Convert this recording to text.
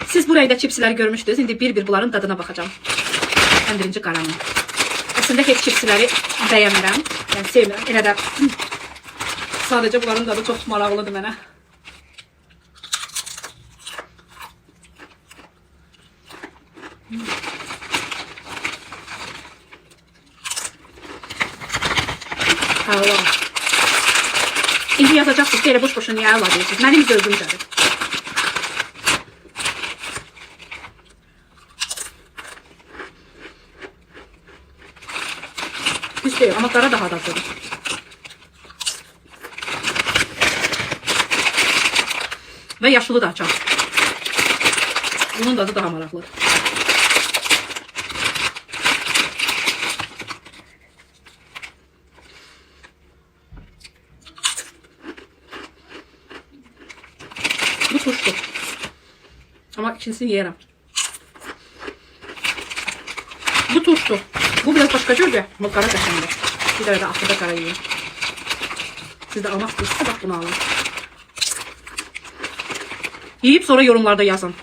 Siz burayı da çipsləri görmüşdünüz. İndi bir bunların dadına baxacağım. Ən birinci qaranın. Əslində heç çipsləri bəyənmirəm. Yəni sevmirəm. Elə də sadəcə bunların dadı çox maraqlıdır mənə. Allah. İndi yazacaqsınız ki, elə boş-boşuna niyə əla deyirsiniz? Mənim zövqümcədir. Pis deyil, amma qara daha dadlıdır. Və yaşılı da açar. Bunun dadı daha maraqlıdır. Bu turşu. Ama ikincisini yiyərəm. Bu turşu. Bu biraz başka cürdür. Bu qara qəşəngdir. Bir dərə də axırda qara yiyin. Siz də almaq istəyirsinizsə bax bunu alın. Yiyip sonra yorumlarda yazın.